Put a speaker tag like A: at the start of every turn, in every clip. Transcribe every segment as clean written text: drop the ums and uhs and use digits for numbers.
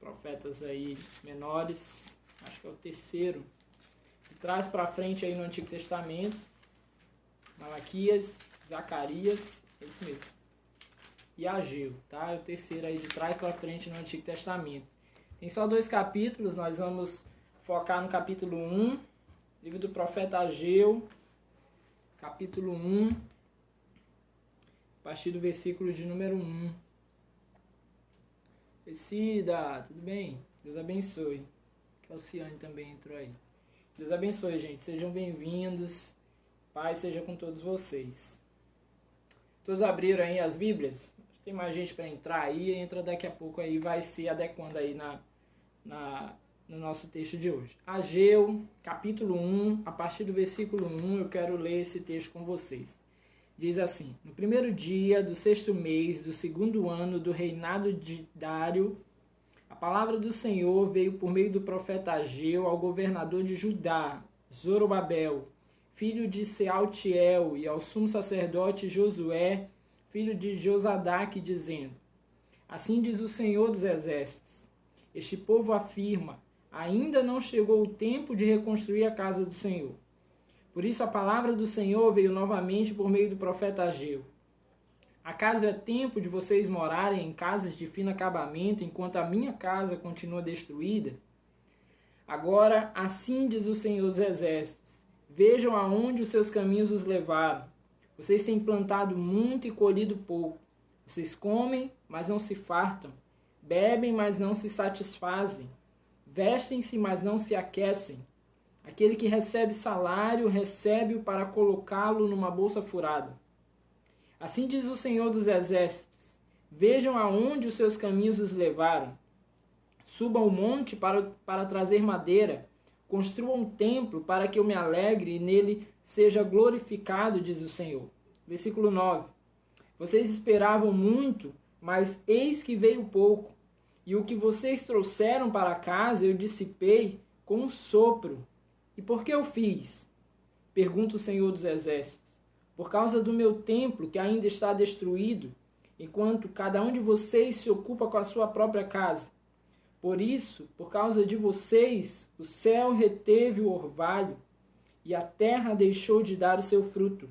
A: profetas aí menores, acho que é o terceiro, de trás para frente aí no Antigo Testamento, Malaquias, Zacarias, é isso mesmo, e Ageu, tá? É o terceiro aí de trás para frente no Antigo Testamento. Tem só 2 capítulos, nós vamos focar no capítulo 1, livro do profeta Ageu, capítulo 1, a partir do versículo de número 1. Cida, tudo bem? Deus abençoe. Que a Alciane também entrou aí. Deus abençoe, gente. Sejam bem-vindos. Paz seja com todos vocês. Todos abriram aí as Bíblias? Tem mais gente para entrar aí. Entra daqui a pouco aí. Vai se adequando aí no nosso texto de hoje. Ageu, capítulo 1, a partir do versículo 1, eu quero ler esse texto com vocês. Diz assim: no primeiro dia do 6º mês do 2º ano do reinado de Dário, a palavra do Senhor veio por meio do profeta Ageu ao governador de Judá, Zorobabel, filho de Sealtiel, e ao sumo sacerdote Josué, filho de Josadaque, dizendo: assim diz o Senhor dos Exércitos, este povo afirma, ainda não chegou o tempo de reconstruir a casa do Senhor. Por isso a palavra do Senhor veio novamente por meio do profeta Ageu. Acaso é tempo de vocês morarem em casas de fino acabamento, enquanto a minha casa continua destruída? Agora, assim diz o Senhor dos Exércitos, vejam aonde os seus caminhos os levaram. Vocês têm plantado muito e colhido pouco. Vocês comem, mas não se fartam. Bebem, mas não se satisfazem. Vestem-se, mas não se aquecem. Aquele que recebe salário, recebe-o para colocá-lo numa bolsa furada. Assim diz o Senhor dos Exércitos, vejam aonde os seus caminhos os levaram. Subam o monte para trazer madeira, construam um templo para que eu me alegre e nele seja glorificado, diz o Senhor. Versículo 9. Vocês esperavam muito, mas eis que veio pouco, e o que vocês trouxeram para casa eu dissipei com um sopro. E por que eu fiz? Pergunta o Senhor dos Exércitos. Por causa do meu templo, que ainda está destruído, enquanto cada um de vocês se ocupa com a sua própria casa. Por isso, por causa de vocês, o céu reteve o orvalho, e a terra deixou de dar o seu fruto.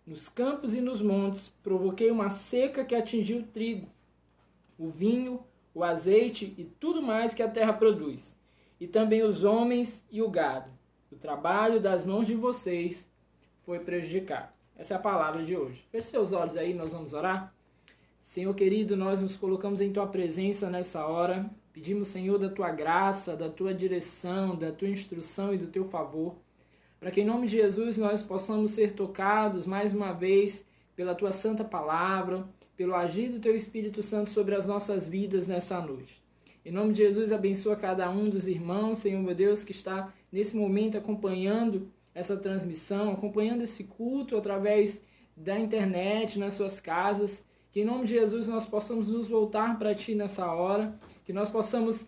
A: Nos campos e nos montes provoquei uma seca que atingiu o trigo, o vinho, o azeite e tudo mais que a terra produz, e também os homens e o gado. O trabalho das mãos de vocês foi prejudicado. Essa é a palavra de hoje. Feche seus olhos aí, nós vamos orar. Senhor querido, nós nos colocamos em Tua presença nessa hora. Pedimos, Senhor, da Tua graça, da Tua direção, da Tua instrução e do Teu favor, para que em nome de Jesus nós possamos ser tocados mais uma vez pela Tua santa palavra, pelo agir do Teu Espírito Santo sobre as nossas vidas nessa noite. Em nome de Jesus, abençoa cada um dos irmãos, Senhor meu Deus, que está nesse momento acompanhando essa transmissão, acompanhando esse culto através da internet, nas suas casas. Que em nome de Jesus nós possamos nos voltar para Ti nessa hora, que nós possamos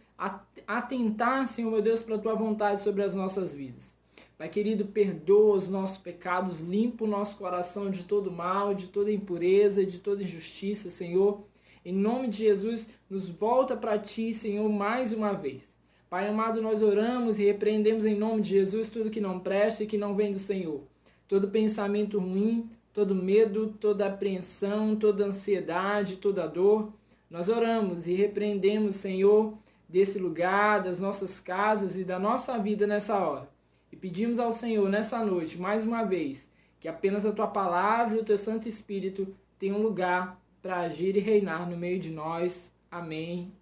A: atentar, Senhor meu Deus, para a Tua vontade sobre as nossas vidas. Pai querido, perdoa os nossos pecados, limpa o nosso coração de todo mal, de toda impureza, de toda injustiça, Senhor. Em nome de Jesus, nos volta para Ti, Senhor, mais uma vez. Pai amado, nós oramos e repreendemos em nome de Jesus tudo que não presta e que não vem do Senhor. Todo pensamento ruim, todo medo, toda apreensão, toda ansiedade, toda dor. Nós oramos e repreendemos, Senhor, desse lugar, das nossas casas e da nossa vida nessa hora. E pedimos ao Senhor nessa noite, mais uma vez, que apenas a Tua palavra e o Teu Santo Espírito tenham lugar para agir e reinar no meio de nós. Amém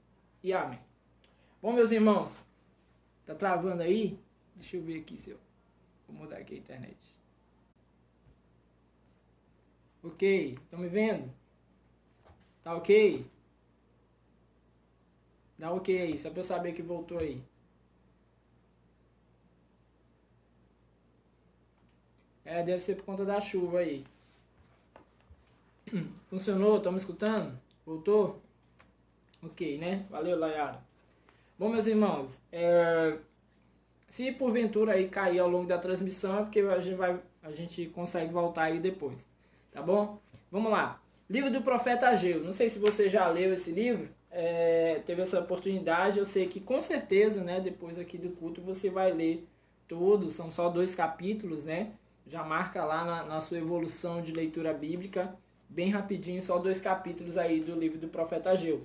A: e amém. Bom, meus irmãos, tá travando aí? Deixa eu ver aqui se eu vou mudar aqui a internet. Ok, estão me vendo? Tá ok? Dá ok aí, só para eu saber que voltou aí. Deve ser por conta da chuva aí. Funcionou? Estão me escutando? Voltou? Ok, né? Valeu, Layara. Bom, meus irmãos, se porventura aí cair ao longo da transmissão, é porque a gente consegue voltar aí depois. Tá bom? Vamos lá. Livro do profeta Ageu. Não sei se você já leu esse livro. teve essa oportunidade, eu sei que com certeza, né, depois aqui do culto você vai ler todos, são só 2 capítulos, né? Já marca lá na sua evolução de leitura bíblica, bem rapidinho, só 2 capítulos aí do livro do profeta Ageu.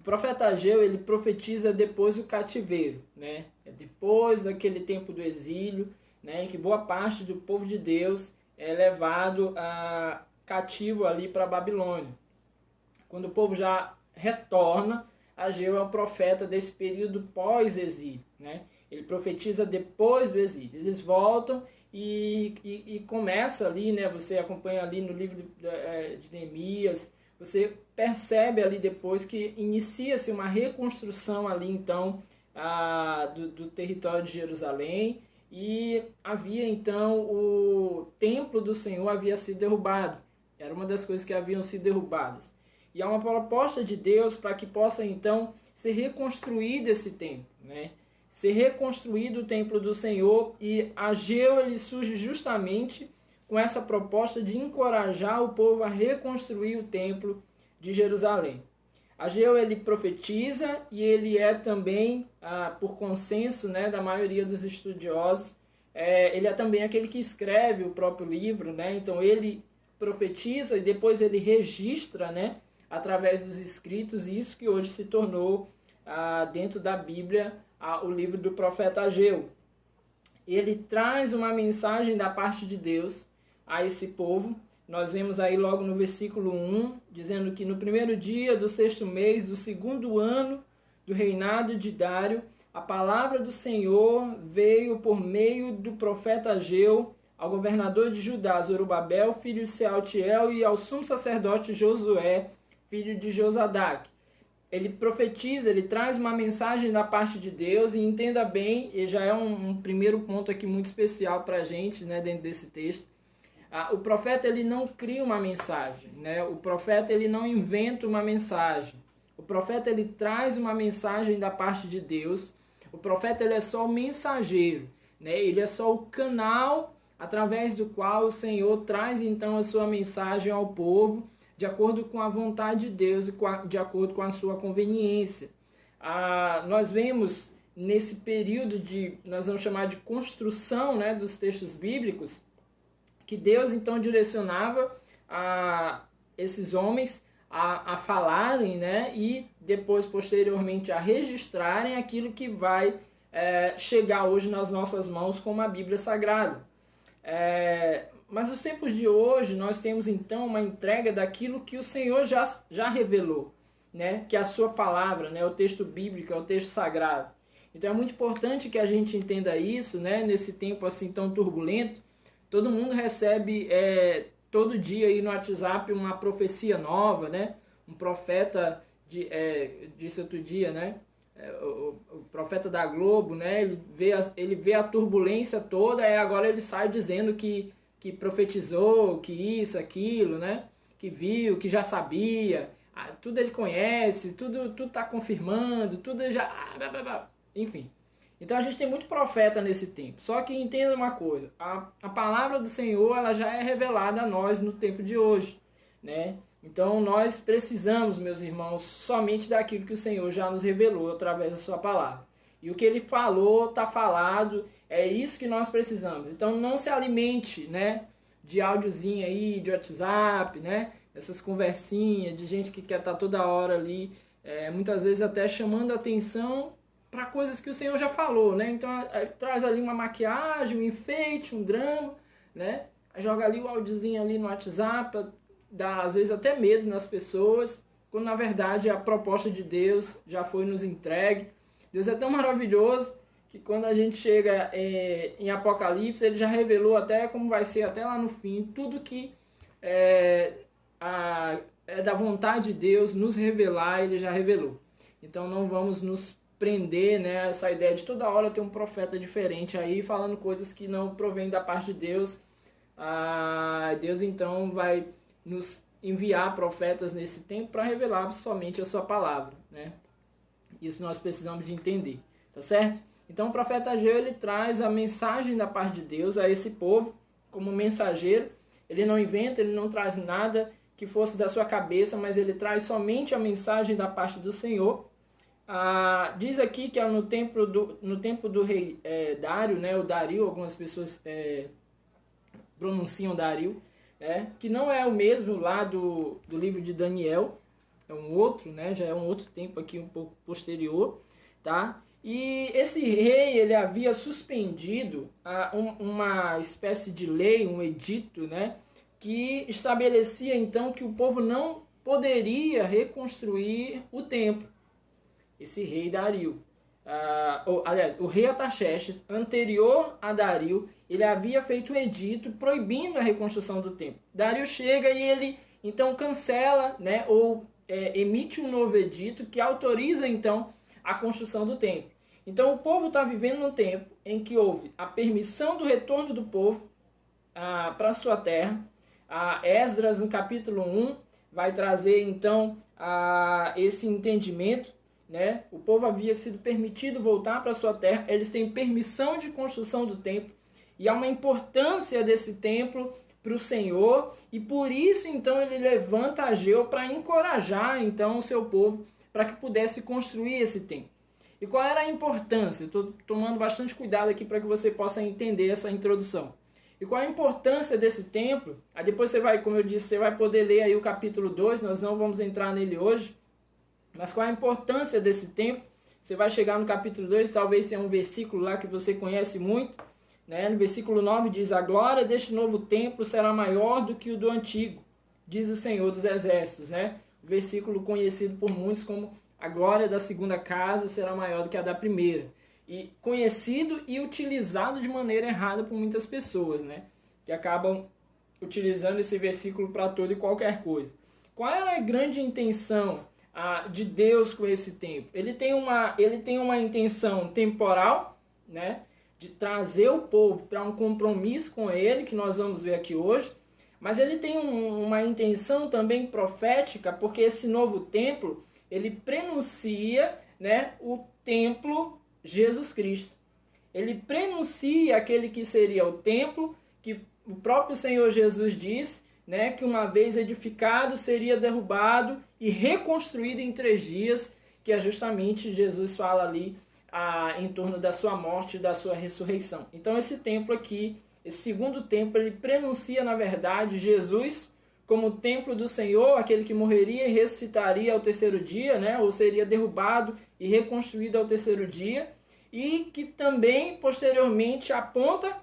A: O profeta Ageu, ele profetiza depois do cativeiro, né? Depois daquele tempo do exílio, né, em que boa parte do povo de Deus é levado cativo ali para a Babilônia. Quando o povo já retorna, Ageu é o profeta desse período pós-exílio, né? Ele profetiza depois do exílio. Eles voltam e começa ali, né? Você acompanha ali no livro de Neemias, você percebe ali depois que inicia-se uma reconstrução ali, então, do território de Jerusalém, e havia, então, o templo do Senhor havia sido derrubado. Era uma das coisas que haviam sido derrubadas. E há uma proposta de Deus para que possa, então, ser reconstruído esse templo, né? Ser reconstruído o templo do Senhor, e Ageu ele surge justamente com essa proposta de encorajar o povo a reconstruir o templo de Jerusalém. Ageu ele profetiza, e ele é também, por consenso, né, da maioria dos estudiosos, ele é também aquele que escreve o próprio livro, né? Então ele profetiza e depois ele registra, né, através dos escritos, isso que hoje se tornou, dentro da Bíblia, o livro do profeta Ageu. Ele traz uma mensagem da parte de Deus a esse povo. Nós vemos aí logo no versículo 1, dizendo que no primeiro dia do 6º mês do 2º ano do reinado de Dário, a palavra do Senhor veio por meio do profeta Ageu ao governador de Judá, Zorobabel, filho de Sealtiel, e ao sumo sacerdote Josué, filho de Josadaque. Ele profetiza, ele traz uma mensagem da parte de Deus, e entenda bem, e já é um primeiro ponto aqui muito especial para a gente, né, dentro desse texto. O profeta ele não cria uma mensagem, né? O profeta ele não inventa uma mensagem. O profeta ele traz uma mensagem da parte de Deus. O profeta ele é só o mensageiro, né? Ele é só o canal através do qual o Senhor traz então a sua mensagem ao povo, de acordo com a vontade de Deus e de acordo com a sua conveniência. Nós vemos nesse período nós vamos chamar de construção, né, dos textos bíblicos, que Deus então direcionava esses homens a falarem, né, e depois, posteriormente, a registrarem aquilo que vai chegar hoje nas nossas mãos como a Bíblia Sagrada. Mas nos tempos de hoje, nós temos então uma entrega daquilo que o Senhor já revelou, né? Que é a sua palavra, né? O texto bíblico, é o texto sagrado. Então é muito importante que a gente entenda isso, né? Nesse tempo assim tão turbulento. Todo mundo recebe todo dia aí no WhatsApp uma profecia nova, né? Um profeta disse outro dia, né? O profeta da Globo, né? Ele vê a turbulência toda, e agora ele sai dizendo que profetizou, que isso, aquilo, né? Que viu, que já sabia, tudo ele conhece, tudo está confirmando, tudo já... Enfim. Então a gente tem muito profeta nesse tempo. Só que entenda uma coisa, a palavra do Senhor ela já é revelada a nós no tempo de hoje, né? Então nós precisamos, meus irmãos, somente daquilo que o Senhor já nos revelou através da sua palavra. E o que ele falou, está falado, é isso que nós precisamos. Então não se alimente, né, de áudiozinho aí, de WhatsApp, né, essas conversinhas de gente que quer estar toda hora ali, muitas vezes até chamando a atenção para coisas que o Senhor já falou, né? Então traz ali uma maquiagem, um enfeite, um drama, né? Joga ali o áudiozinho ali no WhatsApp, dá às vezes até medo nas pessoas, quando na verdade a proposta de Deus já foi nos entregue. Deus é tão maravilhoso que quando a gente chega em Apocalipse, ele já revelou até como vai ser até lá no fim, tudo que é da vontade de Deus nos revelar, ele já revelou. Então não vamos nos prender, né, essa ideia de toda hora ter um profeta diferente aí falando coisas que não provêm da parte de Deus. Deus então vai nos enviar profetas nesse tempo para revelar somente a sua palavra, né? Isso nós precisamos de entender, tá certo? Então o profeta Ageu ele traz a mensagem da parte de Deus a esse povo como mensageiro. Ele não inventa, ele não traz nada que fosse da sua cabeça, mas ele traz somente a mensagem da parte do Senhor. Diz aqui que é no tempo do rei Dário, né, o Dario, algumas pessoas pronunciam Dario, que não é o mesmo lá do livro de Daniel, é um outro, né, já é um outro tempo aqui um pouco posterior, tá? E esse rei, ele havia suspendido uma espécie de lei, um edito, né, que estabelecia então que o povo não poderia reconstruir o templo. Esse rei Dario, aliás, o rei Artaxerxes, anterior a Dario, ele havia feito um edito proibindo a reconstrução do templo. Dario chega e ele então cancela, né, ou emite um novo edito que autoriza então a construção do templo. Então o povo está vivendo num tempo em que houve a permissão do retorno do povo para sua terra. Esdras, no capítulo 1, vai trazer então esse entendimento, né? O povo havia sido permitido voltar para sua terra, eles têm permissão de construção do templo, e há uma importância desse templo para o Senhor, e por isso então ele levanta Ageu para encorajar então o seu povo para que pudesse construir esse templo. E qual era a importância? Eu estou tomando bastante cuidado aqui para que você possa entender essa introdução. E qual a importância desse templo? Aí depois você vai, como eu disse, você vai poder ler aí o capítulo 2, nós não vamos entrar nele hoje. Mas qual a importância desse templo? Você vai chegar no capítulo 2, talvez seja um versículo lá que você conhece muito, né? No versículo 9 diz: a glória deste novo templo será maior do que o do antigo, diz o Senhor dos Exércitos, né? O versículo conhecido por muitos como a glória da segunda casa será maior do que a da primeira. E conhecido e utilizado de maneira errada por muitas pessoas, né? Que acabam utilizando esse versículo para toda e qualquer coisa. Qual era a grande intenção de Deus com esse templo? Ele tem uma intenção temporal, né? De trazer o povo para um compromisso com ele, que nós vamos ver aqui hoje. Mas ele tem uma intenção também profética, porque esse novo templo, ele prenuncia, né, o templo Jesus Cristo. Ele prenuncia aquele que seria o templo, que o próprio Senhor Jesus diz, né, que uma vez edificado seria derrubado e reconstruído em 3 dias, que é justamente Jesus fala ali em torno da sua morte e da sua ressurreição. Então esse templo aqui, esse segundo templo, ele prenuncia na verdade Jesus como o templo do Senhor, aquele que morreria e ressuscitaria ao 3º dia, né, ou seria derrubado e reconstruído ao 3º dia, e que também posteriormente aponta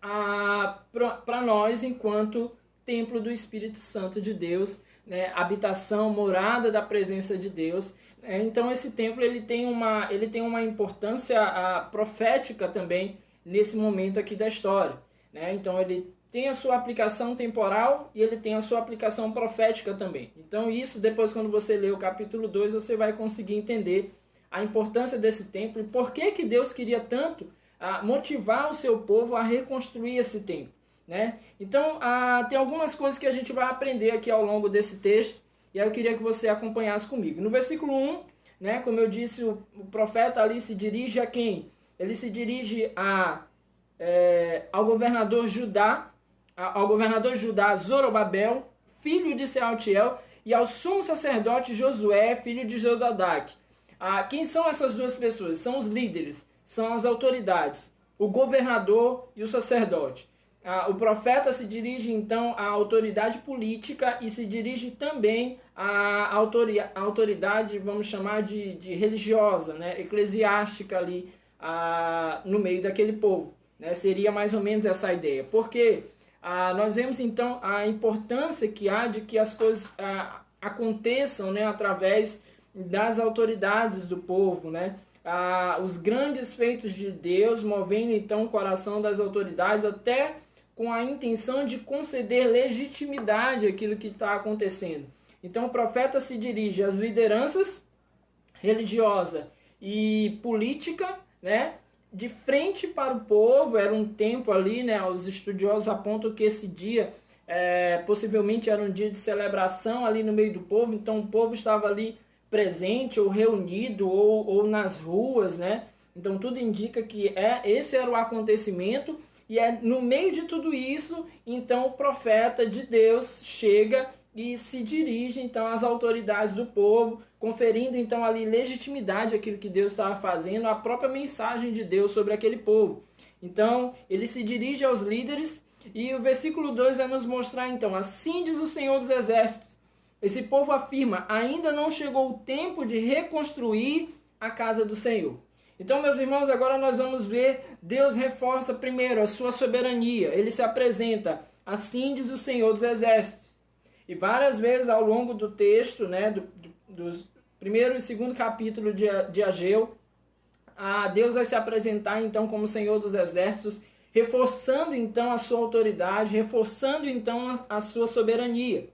A: para nós enquanto templo do Espírito Santo de Deus, né, habitação, morada da presença de Deus. Então esse templo ele tem uma importância profética também nesse momento aqui da história, né? Então ele tem a sua aplicação temporal e ele tem a sua aplicação profética também. Então isso, depois quando você ler o capítulo 2, você vai conseguir entender a importância desse templo e por que Deus queria tanto motivar o seu povo a reconstruir esse templo, né? Então tem algumas coisas que a gente vai aprender aqui ao longo desse texto, e aí eu queria que você acompanhasse comigo. No versículo 1, né, como eu disse, o profeta ali se dirige a quem? Ele se dirige ao governador de Judá, Zorobabel, filho de Sealtiel, e ao sumo sacerdote Josué, filho de Josadaque. Quem são essas duas pessoas? São os líderes, são as autoridades, o governador e o sacerdote. O profeta se dirige então à autoridade política e se dirige também à autoridade, vamos chamar de religiosa, né, eclesiástica ali no meio daquele povo, né? Seria mais ou menos essa a ideia. Porque nós vemos então a importância que há de que as coisas aconteçam, né, através das autoridades do povo, né? Os grandes feitos de Deus movendo então o coração das autoridades até com a intenção de conceder legitimidade àquilo que está acontecendo. Então o profeta se dirige às lideranças religiosa e política, né, de frente para o povo. Era um tempo ali, né, os estudiosos apontam que esse dia possivelmente era um dia de celebração ali no meio do povo, então o povo estava ali presente ou reunido ou nas ruas, né? Então tudo indica que esse era o acontecimento. E no meio de tudo isso, então o profeta de Deus chega e se dirige então às autoridades do povo, conferindo então ali legitimidade àquilo que Deus estava fazendo, a própria mensagem de Deus sobre aquele povo. Então ele se dirige aos líderes e o versículo 2 vai nos mostrar então: assim diz o Senhor dos Exércitos. Esse povo afirma: ainda não chegou o tempo de reconstruir a casa do Senhor. Então, meus irmãos, agora nós vamos ver, Deus reforça primeiro a sua soberania. Ele se apresenta: assim diz o Senhor dos Exércitos. E várias vezes ao longo do texto, né, dos primeiro e segundo capítulo de Ageu, Deus vai se apresentar então como Senhor dos Exércitos, reforçando então a sua autoridade, reforçando então a sua soberania.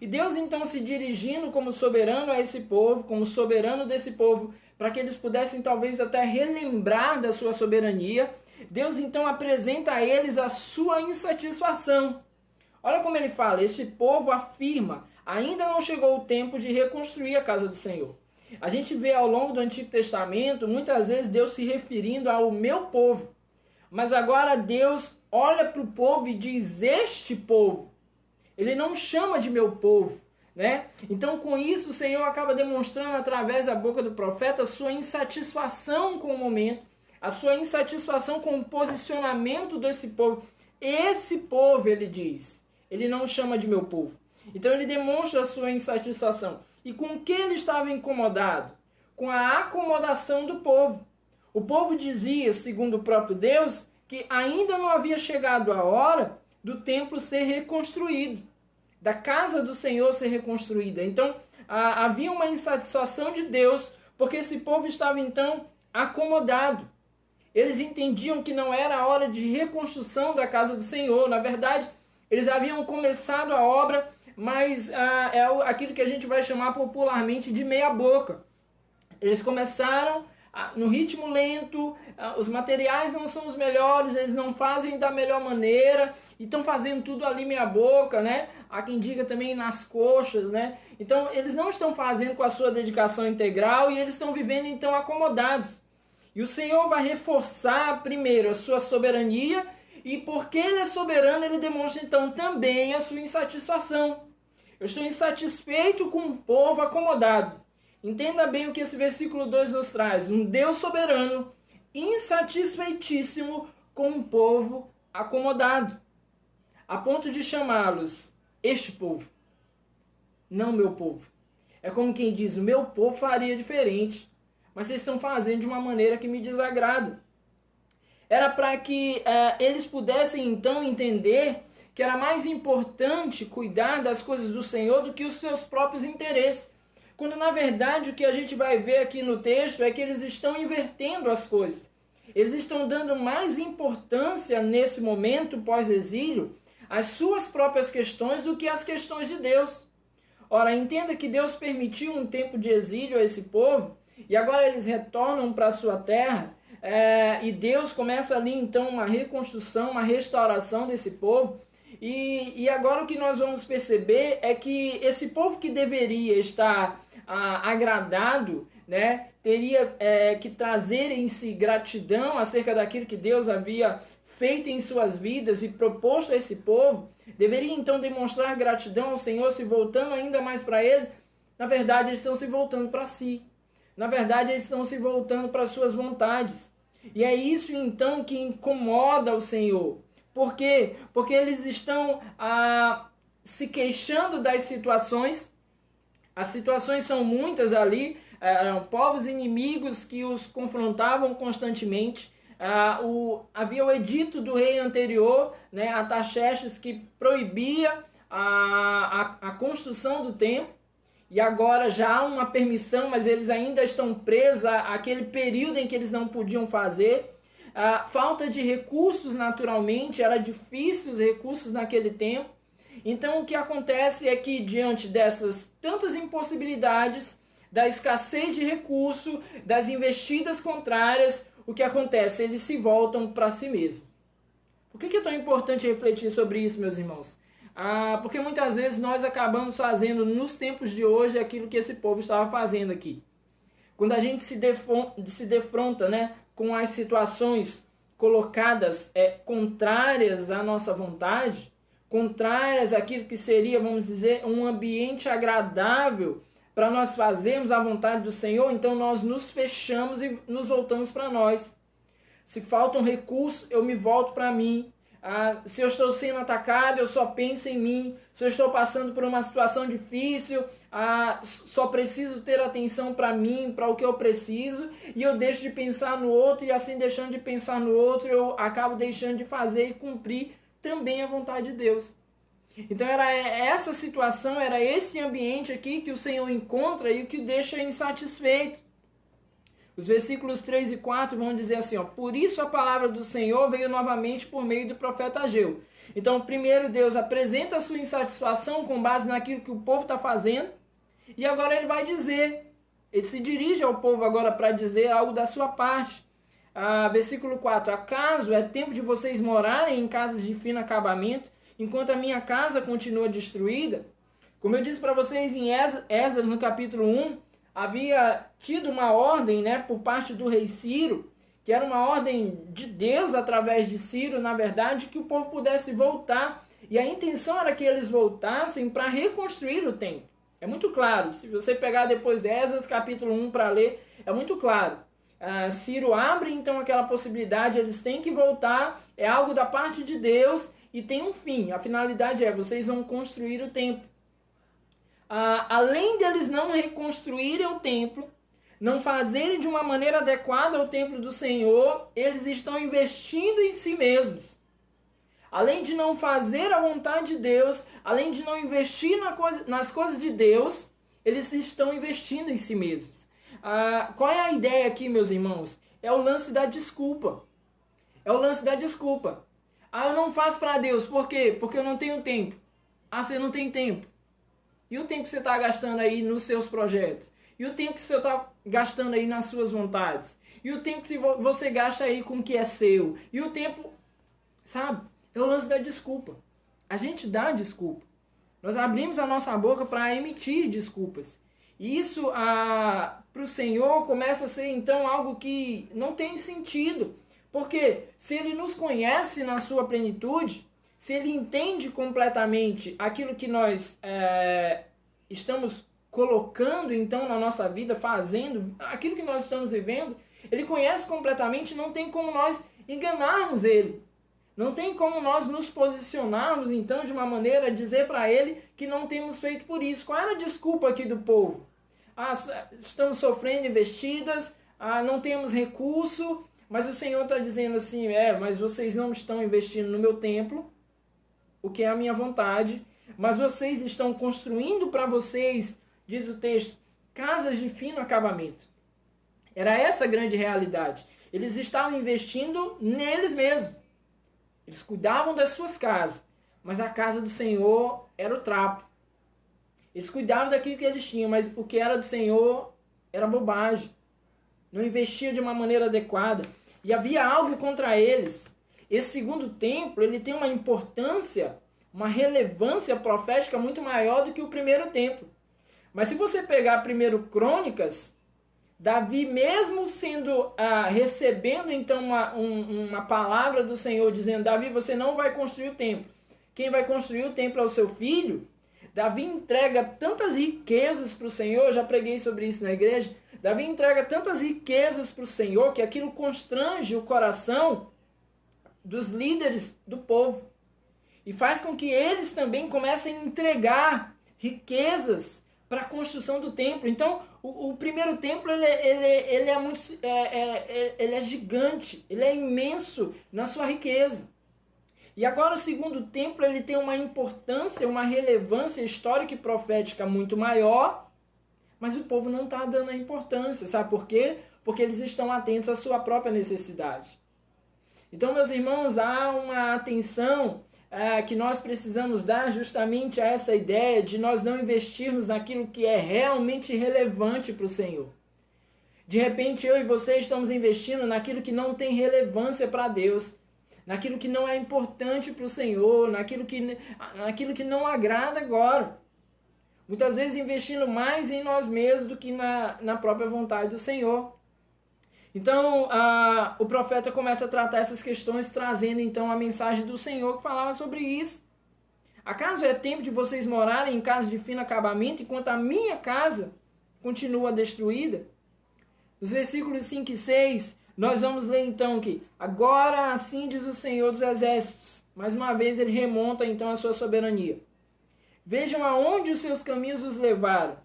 A: E Deus então se dirigindo como soberano a esse povo, como soberano desse povo, para que eles pudessem talvez até relembrar da sua soberania, Deus então apresenta a eles a sua insatisfação. Olha como ele fala: este povo afirma: ainda não chegou o tempo de reconstruir a casa do Senhor. A gente vê ao longo do Antigo Testamento, muitas vezes Deus se referindo ao meu povo. Mas agora Deus olha para o povo e diz: este povo. Ele não chama de meu povo, né? Então, com isso, o Senhor acaba demonstrando através da boca do profeta a sua insatisfação com o momento, a sua insatisfação com o posicionamento desse povo. Esse povo, ele diz, ele não chama de meu povo. Então, ele demonstra a sua insatisfação. E com o que ele estava incomodado? Com a acomodação do povo. O povo dizia, segundo o próprio Deus, que ainda não havia chegado a hora do templo ser reconstruído, da casa do Senhor ser reconstruída. Então, havia uma insatisfação de Deus, porque esse povo estava, então, acomodado. Eles entendiam que não era a hora de reconstrução da casa do Senhor. Na verdade, eles haviam começado a obra, mas é aquilo que a gente vai chamar popularmente de meia boca. Eles começaram no ritmo lento, os materiais não são os melhores, eles não fazem da melhor maneira, e estão fazendo tudo ali meia boca, né? Há quem diga também nas coxas, né? Então, eles não estão fazendo com a sua dedicação integral e eles estão vivendo, então, acomodados. E o Senhor vai reforçar, primeiro, a sua soberania, e porque Ele é soberano, Ele demonstra, então, também a sua insatisfação. Eu estou insatisfeito com um povo acomodado. Entenda bem o que esse versículo 2 nos traz. Um Deus soberano, insatisfeitíssimo com um povo acomodado, a ponto de chamá-los este povo, não meu povo. É como quem diz: o meu povo faria diferente, mas vocês estão fazendo de uma maneira que me desagrada. Era para que eles pudessem então entender que era mais importante cuidar das coisas do Senhor do que os seus próprios interesses. Quando na verdade o que a gente vai ver aqui no texto é que eles estão invertendo as coisas. Eles estão dando mais importância nesse momento pós-exílio às suas próprias questões do que às questões de Deus. Ora, entenda que Deus permitiu um tempo de exílio a esse povo e agora eles retornam para a sua terra e Deus começa ali então uma reconstrução, uma restauração desse povo. E agora o que nós vamos perceber é que esse povo que deveria estar agradado, né, teria que trazer em si gratidão acerca daquilo que Deus havia feito em suas vidas e proposto a esse povo, deveria então demonstrar gratidão ao Senhor, se voltando ainda mais para Ele. Na verdade, eles estão se voltando para si. Na verdade, eles estão se voltando para suas vontades. E é isso então que incomoda o Senhor. Por quê? Porque eles estão se queixando das situações. As situações são muitas ali. Eram povos inimigos que os confrontavam constantemente. Havia o edito do rei anterior, né, Artaxerxes, que proibia a construção do templo. E agora já há uma permissão, mas eles ainda estão presos àquele período em que eles não podiam fazer. Falta de recursos, naturalmente, era difícil os recursos naquele tempo. Então o que acontece é que diante dessas tantas impossibilidades, da escassez de recurso, das investidas contrárias, o que acontece? Eles se voltam para si mesmos. Por que é tão importante refletir sobre isso, meus irmãos? Porque muitas vezes nós acabamos fazendo nos tempos de hoje aquilo que esse povo estava fazendo aqui. Quando a gente se defronta, né, com as situações colocadas contrárias à nossa vontade, contrárias àquilo que seria, vamos dizer, um ambiente agradável para nós fazermos a vontade do Senhor, então nós nos fechamos e nos voltamos para nós. Se falta um recurso, eu me volto para mim. Se eu estou sendo atacado, eu só penso em mim. Se eu estou passando por uma situação difícil, só preciso ter atenção para mim, para o que eu preciso, e eu deixo de pensar no outro, e assim deixando de pensar no outro, eu acabo deixando de fazer e cumprir também a vontade de Deus. Então era essa situação, era esse ambiente aqui que o Senhor encontra e o que o deixa insatisfeito. Os versículos 3 e 4 vão dizer assim, ó, por isso a palavra do Senhor veio novamente por meio do profeta Ageu. Então, primeiro Deus apresenta a sua insatisfação com base naquilo que o povo está fazendo, e agora ele vai dizer, ele se dirige ao povo agora para dizer algo da sua parte. Versículo 4, acaso é tempo de vocês morarem em casas de fino acabamento, enquanto a minha casa continua destruída? Como eu disse para vocês em Esdras, no capítulo 1, havia tido uma ordem, né, por parte do rei Ciro, que era uma ordem de Deus através de Ciro, na verdade, que o povo pudesse voltar. E a intenção era que eles voltassem para reconstruir o templo. É muito claro, se você pegar depois Esdras capítulo 1 para ler, é muito claro. Ciro abre então aquela possibilidade, eles têm que voltar, é algo da parte de Deus e tem um fim. A finalidade é, vocês vão construir o templo. Além deles não reconstruírem o templo, não fazerem de uma maneira adequada ao templo do Senhor, eles estão investindo em si mesmos. Além de não fazer a vontade de Deus, além de não investir nas coisas de Deus, eles estão investindo em si mesmos. Qual é a ideia aqui, meus irmãos? É o lance da desculpa. É o lance da desculpa. Eu não faço para Deus. Por quê? Porque eu não tenho tempo. Você não tem tempo. E o tempo que você está gastando aí nos seus projetos? E o tempo que você está gastando aí nas suas vontades? E o tempo que você gasta aí com o que é seu? E o tempo, sabe? É o lance da desculpa. A gente dá desculpa. Nós abrimos a nossa boca para emitir desculpas. E isso, para o Senhor, começa a ser, então, algo que não tem sentido. Porque se Ele nos conhece na sua plenitude, se Ele entende completamente aquilo que nós estamos colocando, então, na nossa vida, fazendo, aquilo que nós estamos vivendo, Ele conhece completamente, não tem como nós enganarmos Ele. Não tem como nós nos posicionarmos, então, de uma maneira, dizer para Ele que não temos feito por isso. Qual era a desculpa aqui do povo? Estamos sofrendo investidas, não temos recurso, mas o Senhor está dizendo assim, mas vocês não estão investindo no meu templo, o que é a minha vontade, mas vocês estão construindo para vocês, diz o texto, casas de fino acabamento. Era essa a grande realidade. Eles estavam investindo neles mesmos. Eles cuidavam das suas casas, mas a casa do Senhor era o trapo. Eles cuidavam daquilo que eles tinham, mas o que era do Senhor era bobagem. Não investia de uma maneira adequada. E havia algo contra eles. Esse segundo templo, ele tem uma importância, uma relevância profética muito maior do que o primeiro templo. Mas se você pegar primeiro Crônicas, Davi, mesmo recebendo então uma palavra do Senhor dizendo, Davi, você não vai construir o templo. Quem vai construir o templo é o seu filho. Davi entrega tantas riquezas para o Senhor, já preguei sobre isso na igreja. Davi entrega tantas riquezas para o Senhor que aquilo constrange o coração dos líderes do povo. E faz com que eles também comecem a entregar riquezas para a construção do templo. Então, o primeiro templo ele é gigante, ele é imenso na sua riqueza. E agora o segundo templo ele tem uma importância, uma relevância histórica e profética muito maior, mas o povo não está dando a importância. Sabe por quê? Porque eles estão atentos à sua própria necessidade. Então, meus irmãos, há uma atenção que nós precisamos dar justamente a essa ideia de nós não investirmos naquilo que é realmente relevante para o Senhor. De repente, eu e você estamos investindo naquilo que não tem relevância para Deus, naquilo que não é importante para o Senhor, naquilo que não agrada agora. Muitas vezes investindo mais em nós mesmos do que na própria vontade do Senhor. Então, o profeta começa a tratar essas questões, trazendo então a mensagem do Senhor que falava sobre isso. Acaso é tempo de vocês morarem em casa de fino acabamento, enquanto a minha casa continua destruída? Nos versículos 5 e 6, nós vamos ler então que agora assim diz o Senhor dos Exércitos. Mais uma vez ele remonta então a sua soberania. Vejam aonde os seus caminhos os levaram.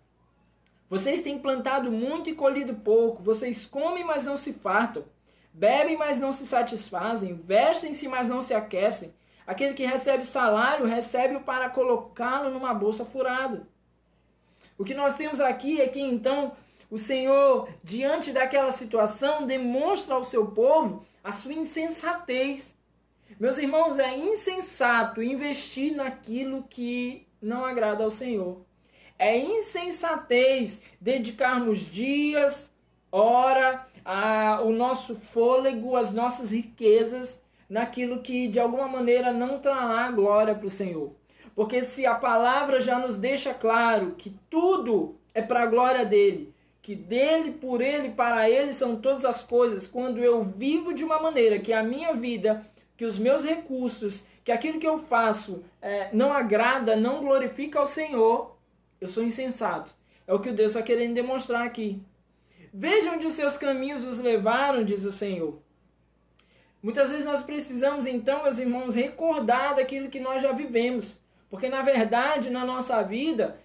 A: Vocês têm plantado muito e colhido pouco. Vocês comem, mas não se fartam. Bebem, mas não se satisfazem. Vestem-se, mas não se aquecem. Aquele que recebe salário, recebe-o para colocá-lo numa bolsa furada. O que nós temos aqui é que então o Senhor, diante daquela situação, demonstra ao seu povo a sua insensatez. Meus irmãos, é insensato investir naquilo que não agrada ao Senhor. É insensatez dedicarmos dias, hora, o nosso fôlego, as nossas riquezas, naquilo que de alguma maneira não trará glória para o Senhor. Porque se a palavra já nos deixa claro que tudo é para a glória dele, que dele, por ele, para ele são todas as coisas, quando eu vivo de uma maneira que a minha vida, que os meus recursos, que aquilo que eu faço não agrada, não glorifica ao Senhor, eu sou insensato. É o que Deus está querendo demonstrar aqui. Vejam onde os seus caminhos os levaram, diz o Senhor. Muitas vezes nós precisamos, então, meus irmãos, recordar daquilo que nós já vivemos. Porque, na verdade, na nossa vida,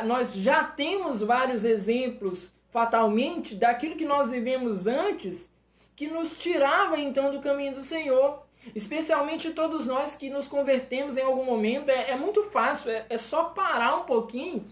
A: nós já temos vários exemplos, fatalmente, daquilo que nós vivemos antes, que nos tirava, então, do caminho do Senhor. Especialmente todos nós que nos convertemos em algum momento. É muito fácil, é só parar um pouquinho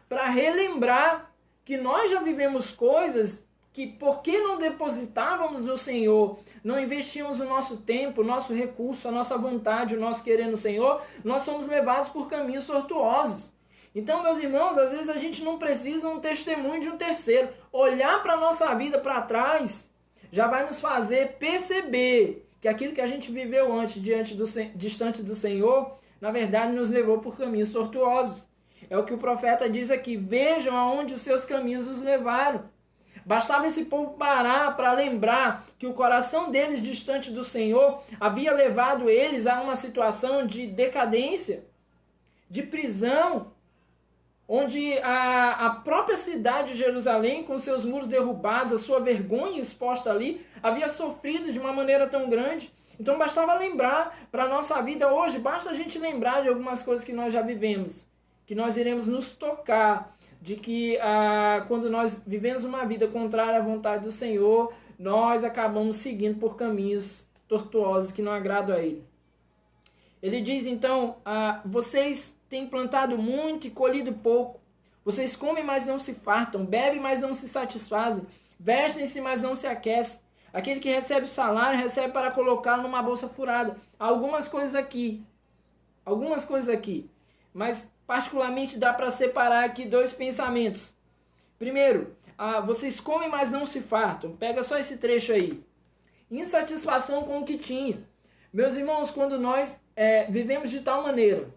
A: para relembrar que nós já vivemos coisas que, porque não depositávamos no Senhor, não investíamos o nosso tempo, o nosso recurso, a nossa vontade, o nosso querer no Senhor, nós somos levados por caminhos tortuosos. Então, meus irmãos, às vezes a gente não precisa um testemunho de um terceiro. Olhar para a nossa vida para trás já vai nos fazer perceber que aquilo que a gente viveu antes, distante do Senhor, na verdade nos levou por caminhos tortuosos. É o que o profeta diz aqui: vejam aonde os seus caminhos os levaram. Bastava esse povo parar para lembrar que o coração deles distante do Senhor havia levado eles a uma situação de decadência, de prisão, onde a própria cidade de Jerusalém, com seus muros derrubados, a sua vergonha exposta ali, havia sofrido de uma maneira tão grande. Então bastava lembrar para a nossa vida hoje, basta a gente lembrar de algumas coisas que nós já vivemos, que nós iremos nos tocar, de que quando nós vivemos uma vida contrária à vontade do Senhor, nós acabamos seguindo por caminhos tortuosos que não agradam a Ele. Ele diz então, vocês têm plantado muito e colhido pouco. Vocês comem, mas não se fartam, bebem, mas não se satisfazem, vestem-se, mas não se aquecem. Aquele que recebe salário, recebe para colocá-lo numa bolsa furada. Há algumas coisas aqui, mas particularmente dá para separar aqui dois pensamentos. Primeiro, vocês comem, mas não se fartam. Pega só esse trecho aí. Insatisfação com o que tinha. Meus irmãos, quando nós vivemos de tal maneira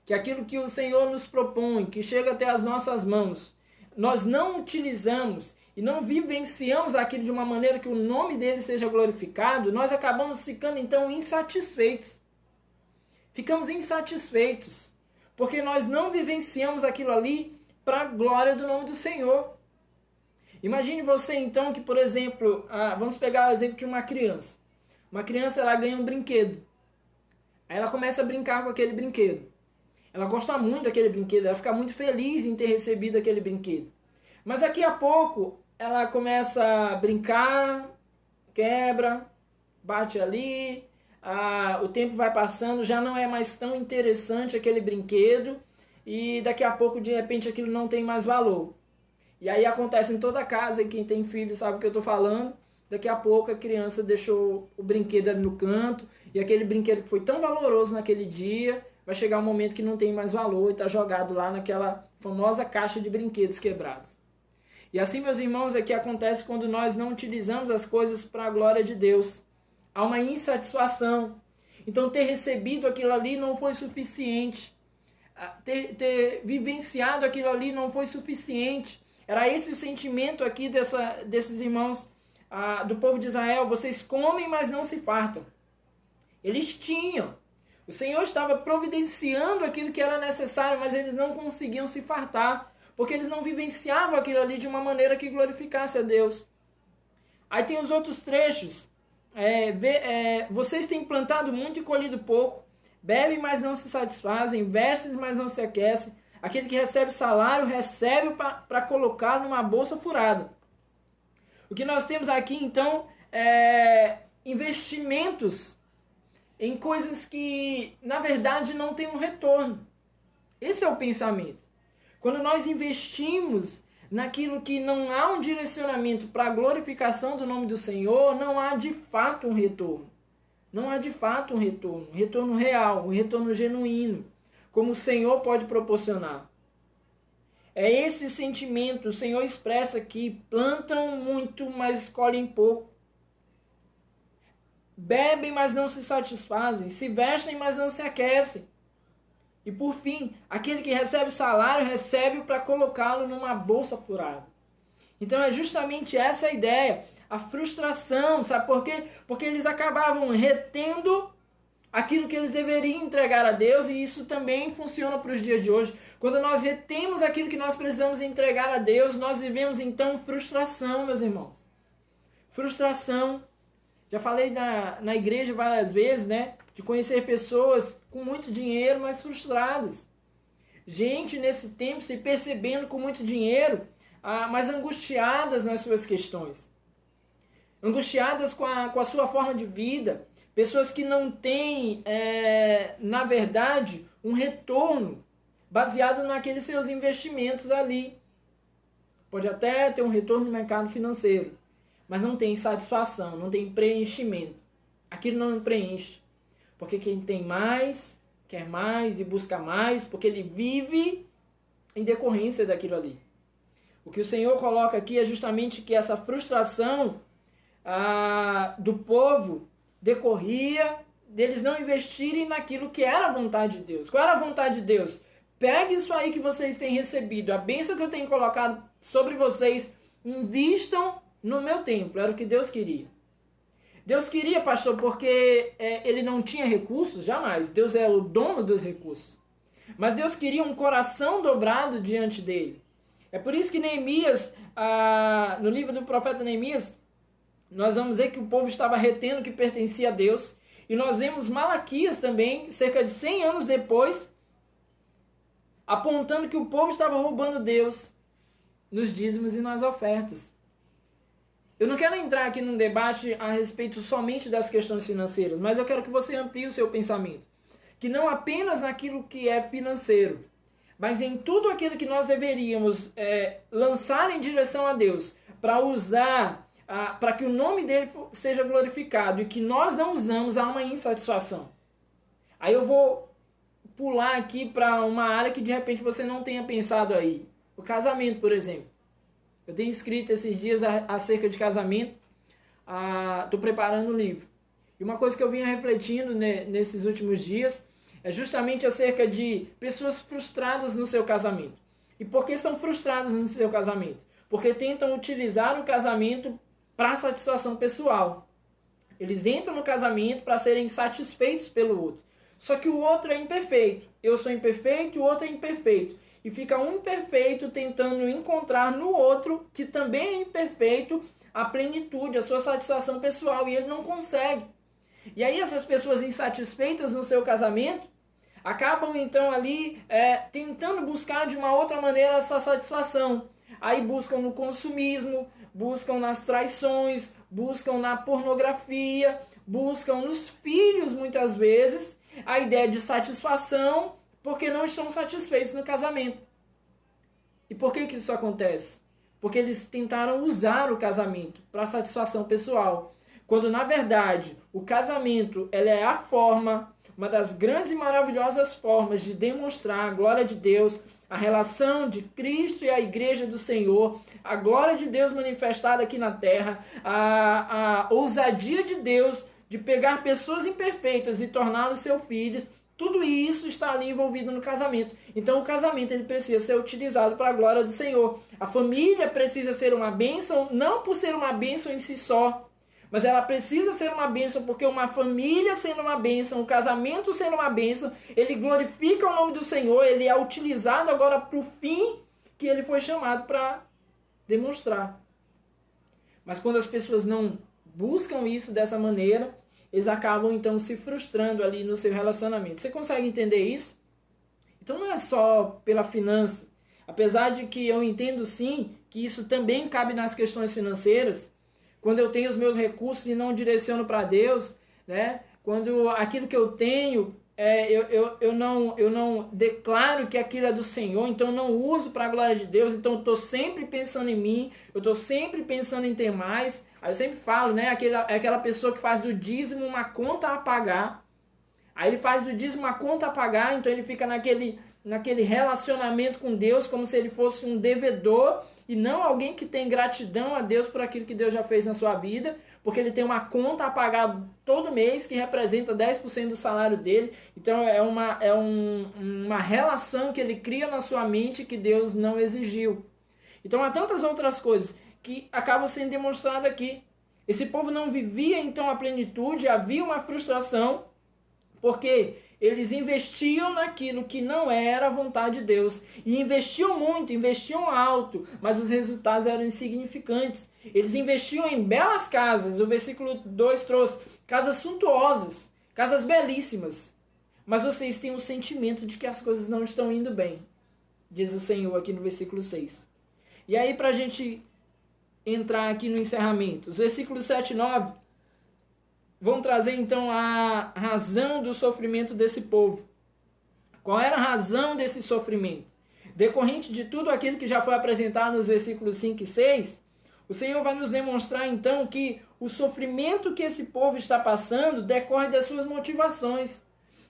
A: que aquilo que o Senhor nos propõe, que chega até as nossas mãos, nós não utilizamos e não vivenciamos aquilo de uma maneira que o nome dele seja glorificado, nós acabamos ficando então insatisfeitos. Ficamos insatisfeitos, porque nós não vivenciamos aquilo ali para a glória do nome do Senhor. Imagine você então que, por exemplo, vamos pegar o exemplo de uma criança. Uma criança, ela ganha um brinquedo. Aí ela começa a brincar com aquele brinquedo. Ela gosta muito daquele brinquedo, ela fica muito feliz em ter recebido aquele brinquedo. Mas daqui a pouco, ela começa a brincar, quebra, bate ali, o tempo vai passando, já não é mais tão interessante aquele brinquedo, e daqui a pouco, de repente, aquilo não tem mais valor. E aí acontece em toda casa, e quem tem filho sabe o que eu estou falando, daqui a pouco a criança deixou o brinquedo ali no canto, e aquele brinquedo que foi tão valoroso naquele dia, vai chegar um momento que não tem mais valor e está jogado lá naquela famosa caixa de brinquedos quebrados. E assim, meus irmãos, é que acontece quando nós não utilizamos as coisas para a glória de Deus. Há uma insatisfação. Então, ter recebido aquilo ali não foi suficiente. Ter vivenciado aquilo ali não foi suficiente. Era esse o sentimento aqui desses irmãos do povo de Israel. Vocês comem, mas não se fartam. Eles tinham. O Senhor estava providenciando aquilo que era necessário, mas eles não conseguiam se fartar, porque eles não vivenciavam aquilo ali de uma maneira que glorificasse a Deus. Aí tem os outros trechos. Vocês têm plantado muito e colhido pouco, bebem, mas não se satisfazem, vestem, mas não se aquecem. Aquele que recebe salário, recebe para colocar numa bolsa furada. O que nós temos aqui, então, é investimentos em coisas que, na verdade, não têm um retorno. Esse é o pensamento. Quando nós investimos naquilo que não há um direcionamento para a glorificação do nome do Senhor, não há de fato um retorno. Não há de fato um retorno real, um retorno genuíno, como o Senhor pode proporcionar. É esse sentimento, o Senhor expressa aqui, plantam muito, mas colhem pouco. Bebem, mas não se satisfazem, se vestem, mas não se aquecem. E por fim, aquele que recebe salário, recebe para colocá-lo numa bolsa furada. Então é justamente essa a ideia, a frustração, sabe por quê? Porque eles acabavam retendo aquilo que eles deveriam entregar a Deus, e isso também funciona para os dias de hoje. Quando nós retemos aquilo que nós precisamos entregar a Deus, nós vivemos então frustração, meus irmãos. Frustração. Já falei na igreja várias vezes, né? De conhecer pessoas com muito dinheiro, mas frustradas. Gente nesse tempo se percebendo com muito dinheiro, mas angustiadas nas suas questões. Angustiadas com a sua forma de vida. Pessoas que não têm, na verdade, um retorno baseado naqueles seus investimentos ali. Pode até ter um retorno no mercado financeiro, mas não tem satisfação, não tem preenchimento. Aquilo não preenche. Porque quem tem mais, quer mais e busca mais, porque ele vive em decorrência daquilo ali. O que o Senhor coloca aqui é justamente que essa frustração do povo decorria deles não investirem naquilo que era a vontade de Deus. Qual era a vontade de Deus? Pegue isso aí que vocês têm recebido, a bênção que eu tenho colocado sobre vocês, invistam no meu templo. Era o que Deus queria. Deus queria, pastor, porque ele não tinha recursos? Jamais. Deus é o dono dos recursos. Mas Deus queria um coração dobrado diante dele. É por isso que Neemias, no livro do profeta Neemias, nós vamos ver que o povo estava retendo o que pertencia a Deus. E nós vemos Malaquias também, cerca de 100 anos depois, apontando que o povo estava roubando Deus nos dízimos e nas ofertas. Eu não quero entrar aqui num debate a respeito somente das questões financeiras, mas eu quero que você amplie o seu pensamento. Que não apenas naquilo que é financeiro, mas em tudo aquilo que nós deveríamos lançar em direção a Deus, para usar, para que o nome dele seja glorificado, e que nós não usamos, há uma insatisfação. Aí eu vou pular aqui para uma área que de repente você não tenha pensado aí. O casamento, por exemplo. Eu tenho escrito esses dias acerca de casamento, estou preparando um livro. E uma coisa que eu vinha refletindo nesses últimos dias é justamente acerca de pessoas frustradas no seu casamento. E por que são frustradas no seu casamento? Porque tentam utilizar o casamento para satisfação pessoal. Eles entram no casamento para serem satisfeitos pelo outro. Só que o outro é imperfeito. Eu sou imperfeito, o outro é imperfeito. E fica um imperfeito tentando encontrar no outro, que também é imperfeito, a plenitude, a sua satisfação pessoal. E ele não consegue. E aí essas pessoas insatisfeitas no seu casamento acabam então ali tentando buscar de uma outra maneira essa satisfação. Aí buscam no consumismo, buscam nas traições, buscam na pornografia, buscam nos filhos muitas vezes a ideia de satisfação, porque não estão satisfeitos no casamento. E por que isso acontece? Porque eles tentaram usar o casamento para satisfação pessoal, quando na verdade o casamento é a forma, uma das grandes e maravilhosas formas de demonstrar a glória de Deus, a relação de Cristo e a igreja do Senhor, a glória de Deus manifestada aqui na terra, a ousadia de Deus de pegar pessoas imperfeitas e torná-los seus filhos. Tudo isso está ali envolvido no casamento. Então o casamento ele precisa ser utilizado para a glória do Senhor. A família precisa ser uma bênção, não por ser uma bênção em si só, mas ela precisa ser uma bênção, porque uma família sendo uma bênção, um casamento sendo uma bênção, ele glorifica o nome do Senhor, ele é utilizado agora para o fim que ele foi chamado para demonstrar. Mas quando as pessoas não buscam isso dessa maneira, eles acabam então se frustrando ali no seu relacionamento. Você consegue entender isso? Então não é só pela finança. Apesar de que eu entendo sim que isso também cabe nas questões financeiras, quando eu tenho os meus recursos e não direciono para Deus, né? Quando aquilo que eu tenho, eu não declaro que aquilo é do Senhor, então eu não uso para a glória de Deus, então eu estou sempre pensando em mim, eu estou sempre pensando em ter mais. Aí eu sempre falo, né? Aquela pessoa que faz do dízimo uma conta a pagar. Aí ele faz do dízimo uma conta a pagar, então ele fica naquele relacionamento com Deus como se ele fosse um devedor e não alguém que tem gratidão a Deus por aquilo que Deus já fez na sua vida, porque ele tem uma conta a pagar todo mês que representa 10% do salário dele. Então é uma relação que ele cria na sua mente que Deus não exigiu. Então há tantas outras coisas que acabam sendo demonstradas aqui. Esse povo não vivia então a plenitude, havia uma frustração, porque eles investiam naquilo que não era a vontade de Deus. E investiam muito, investiam alto, mas os resultados eram insignificantes. Eles investiam em belas casas. O versículo 2 trouxe casas suntuosas, casas belíssimas. Mas vocês têm o sentimento de que as coisas não estão indo bem, diz o Senhor aqui no versículo 6. E aí, para a gente entrar aqui no encerramento, os versículos 7 e 9 vão trazer então a razão do sofrimento desse povo. Qual era a razão desse sofrimento? Decorrente de tudo aquilo que já foi apresentado nos versículos 5 e 6, o Senhor vai nos demonstrar então que o sofrimento que esse povo está passando decorre das suas motivações.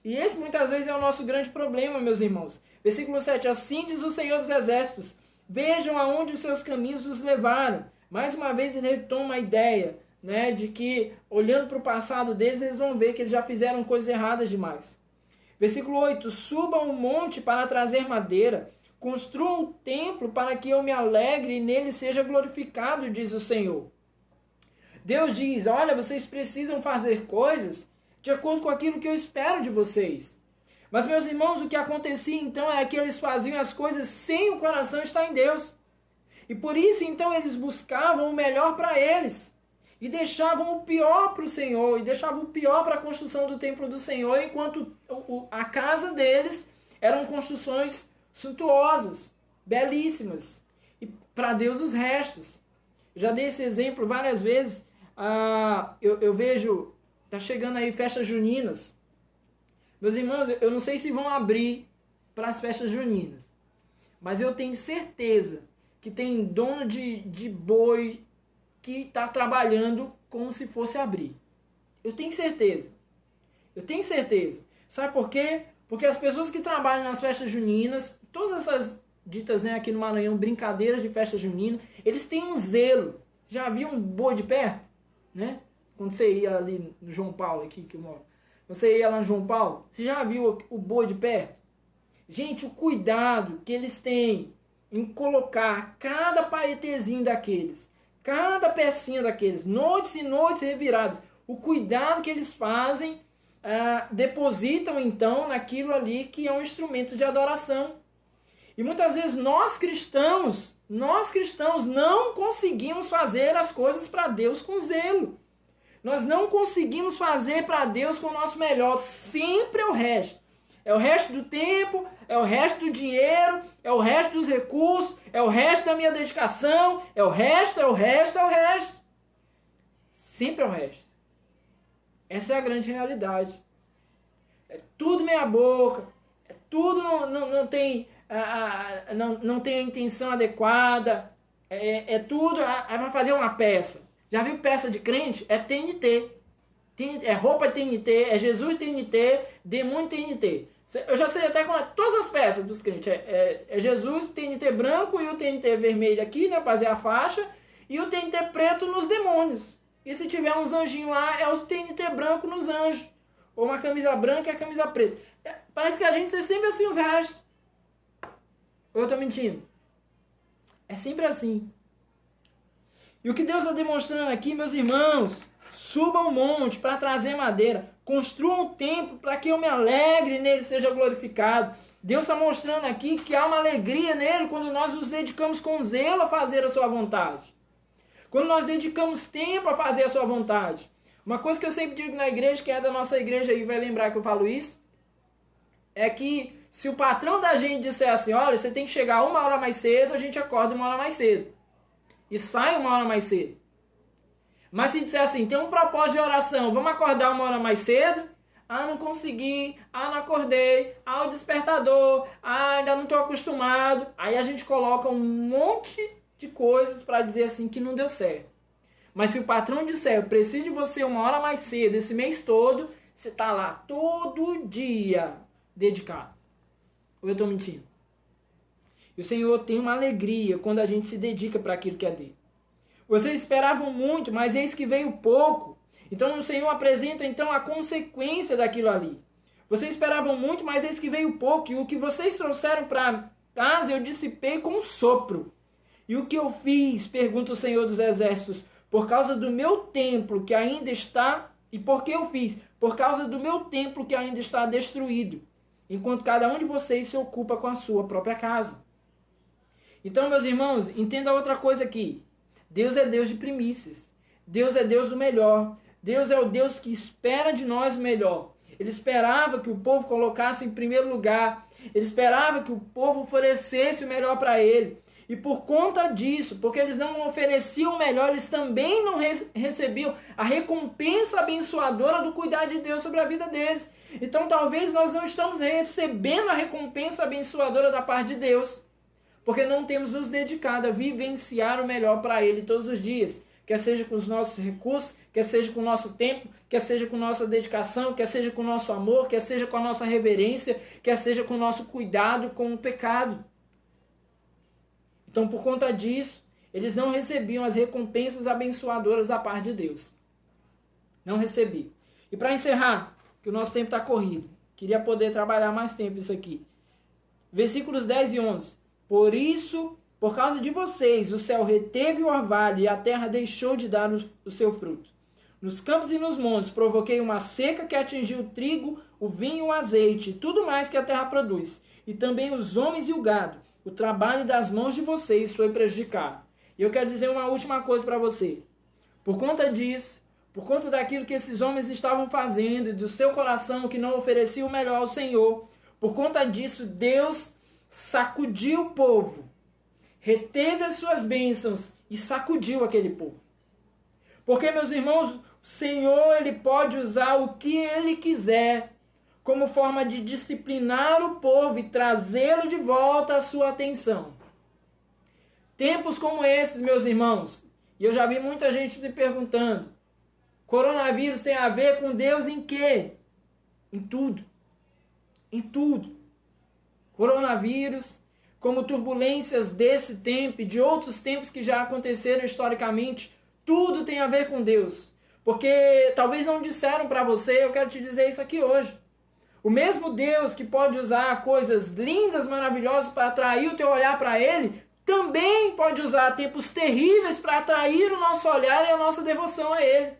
A: E esse muitas vezes é o nosso grande problema, meus irmãos. Versículo 7, assim diz o Senhor dos Exércitos, vejam aonde os seus caminhos os levaram. Mais uma vez ele retoma a ideia, né, de que, olhando para o passado deles, eles vão ver que eles já fizeram coisas erradas demais. Versículo 8, subam o monte para trazer madeira, construam um templo para que eu me alegre e nele seja glorificado, diz o Senhor. Deus diz, olha, vocês precisam fazer coisas de acordo com aquilo que eu espero de vocês. Mas, meus irmãos, o que acontecia então é que eles faziam as coisas sem o coração estar em Deus. E por isso, então, eles buscavam o melhor para eles. E deixavam o pior para o Senhor, e deixavam o pior para a construção do templo do Senhor, enquanto a casa deles eram construções suntuosas, belíssimas, e para Deus os restos. Já dei esse exemplo várias vezes. Eu vejo, está chegando aí festas juninas. Meus irmãos, eu não sei se vão abrir para as festas juninas, mas eu tenho certeza que tem dono de boi que está trabalhando como se fosse abrir. Eu tenho certeza. Eu tenho certeza. Sabe por quê? Porque as pessoas que trabalham nas festas juninas, todas essas ditas, né, aqui no Maranhão, brincadeiras de festa junina, eles têm um zelo. Já viu um boi de perto? Né? Quando você ia ali no João Paulo, aqui que eu moro. Você ia lá no João Paulo, você já viu o boi de perto? Gente, o cuidado que eles têm em colocar cada paetezinho daqueles, cada pecinha daqueles, noites e noites reviradas, o cuidado que eles fazem, depositam então naquilo ali que é um instrumento de adoração. E muitas vezes nós cristãos não conseguimos fazer as coisas para Deus com zelo. Nós não conseguimos fazer para Deus com o nosso melhor, sempre é o resto. É o resto do tempo, é o resto do dinheiro, é o resto dos recursos, é o resto da minha dedicação, é o resto. Sempre é o resto. Essa é a grande realidade. É tudo meia boca, é tudo não tem a intenção adequada, é tudo, vai fazer uma peça. Já viu peça de crente? É TNT. É roupa TNT, é Jesus TNT, demônio TNT. Eu já sei até como é todas as peças dos crentes. É Jesus, TNT branco e o TNT vermelho aqui, né, para fazer a faixa, e o TNT preto nos demônios. E se tiver uns anjinhos lá, é os TNT branco nos anjos. Ou uma camisa branca e a camisa preta. Parece que a gente é sempre assim os restos. Ou eu tô mentindo? É sempre assim. E o que Deus está demonstrando aqui, meus irmãos, Suba ao monte para trazer madeira. Construa um templo para que eu me alegre e nele seja glorificado. Deus está mostrando aqui que há uma alegria nele quando nós nos dedicamos com zelo a fazer a sua vontade. Quando nós dedicamos tempo a fazer a sua vontade. Uma coisa que eu sempre digo na igreja, quem é da nossa igreja aí vai lembrar que eu falo isso, é que se o patrão da gente disser assim, olha, você tem que chegar 1 hora mais cedo, a gente acorda 1 hora mais cedo. E sai 1 hora mais cedo. Mas se disser assim, tem um propósito de oração, vamos acordar 1 hora mais cedo? Ah, não consegui, ah, não acordei, ah, o despertador, ah, ainda não estou acostumado. Aí a gente coloca um monte de coisas para dizer assim que não deu certo. Mas se o patrão disser, eu preciso de você 1 hora mais cedo, esse mês todo, você está lá todo dia dedicado. Ou eu estou mentindo? E o Senhor tem uma alegria quando a gente se dedica para aquilo que é dele. Vocês esperavam muito, mas eis que veio pouco. Então o Senhor apresenta então a consequência daquilo ali. Vocês esperavam muito, mas eis que veio pouco. E o que vocês trouxeram para casa eu dissipei com um sopro. E o que eu fiz, pergunta o Senhor dos Exércitos, por causa do meu templo que ainda está... E por que eu fiz? Por causa do meu templo que ainda está destruído. Enquanto cada um de vocês se ocupa com a sua própria casa. Então, meus irmãos, entenda outra coisa aqui. Deus é Deus de primícias. Deus é Deus do melhor. Deus é o Deus que espera de nós o melhor. Ele esperava que o povo colocasse em primeiro lugar. Ele esperava que o povo oferecesse o melhor para ele. E por conta disso, porque eles não ofereciam o melhor, eles também não recebiam a recompensa abençoadora do cuidar de Deus sobre a vida deles. Então talvez nós não estamos recebendo a recompensa abençoadora da parte de Deus, porque não temos nos dedicado a vivenciar o melhor para Ele todos os dias. Quer seja com os nossos recursos, quer seja com o nosso tempo, quer seja com nossa dedicação, quer seja com o nosso amor, quer seja com a nossa reverência, quer seja com o nosso cuidado com o pecado. Então, por conta disso, eles não recebiam as recompensas abençoadoras da parte de Deus. Não recebiam. E para encerrar, que o nosso tempo está corrido, queria poder trabalhar mais tempo isso aqui. Versículos 10 e 11. Por isso, por causa de vocês, o céu reteve o orvalho e a terra deixou de dar o seu fruto. Nos campos e nos montes provoquei uma seca que atingiu o trigo, o vinho, o azeite e tudo mais que a terra produz. E também os homens e o gado. O trabalho das mãos de vocês foi prejudicado. E eu quero dizer uma última coisa para você. Por conta disso, por conta daquilo que esses homens estavam fazendo e do seu coração que não oferecia o melhor ao Senhor, por conta disso, Deus sacudiu o povo, reteve as suas bênçãos e sacudiu aquele povo. Porque, meus irmãos, o Senhor ele pode usar o que Ele quiser como forma de disciplinar o povo e trazê-lo de volta à sua atenção. Tempos como esses, meus irmãos, e eu já vi muita gente se perguntando, coronavírus tem a ver com Deus em quê? Em tudo. Em tudo. Coronavírus, como turbulências desse tempo e de outros tempos que já aconteceram historicamente, tudo tem a ver com Deus. Porque talvez não disseram para você, eu quero te dizer isso aqui hoje. O mesmo Deus que pode usar coisas lindas, maravilhosas para atrair o teu olhar para Ele, também pode usar tempos terríveis para atrair o nosso olhar e a nossa devoção a Ele.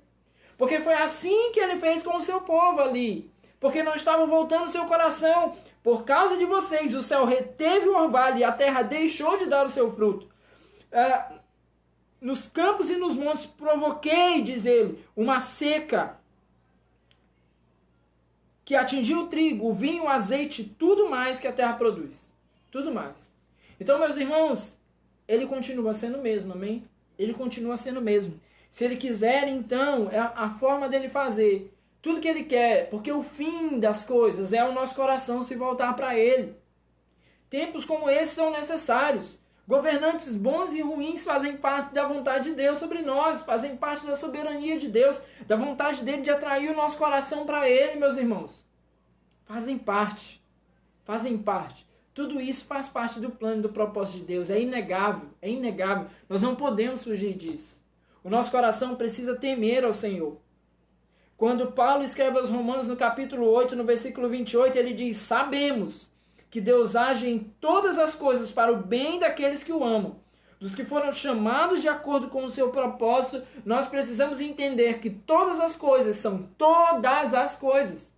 A: Porque foi assim que Ele fez com o seu povo ali. Porque não estavam voltando o seu coração. Por causa de vocês, o céu reteve o orvalho e a terra deixou de dar o seu fruto. Nos campos e nos montes provoquei, diz ele, uma seca que atingiu o trigo, o vinho, o azeite, tudo mais que a terra produz. Tudo mais. Então, meus irmãos, ele continua sendo o mesmo, amém? Ele continua sendo o mesmo. Se ele quiser, então, é a forma dele fazer tudo que ele quer, porque o fim das coisas é o nosso coração se voltar para ele. Tempos como esses são necessários. Governantes bons e ruins fazem parte da vontade de Deus sobre nós, fazem parte da soberania de Deus, da vontade dele de atrair o nosso coração para ele, meus irmãos. Fazem parte. Fazem parte. Tudo isso faz parte do plano e do propósito de Deus. É inegável, é inegável. Nós não podemos fugir disso. O nosso coração precisa temer ao Senhor. Quando Paulo escreve aos Romanos no capítulo 8, no versículo 28, ele diz, sabemos que Deus age em todas as coisas para o bem daqueles que o amam, dos que foram chamados de acordo com o seu propósito, nós precisamos entender que todas as coisas são todas as coisas.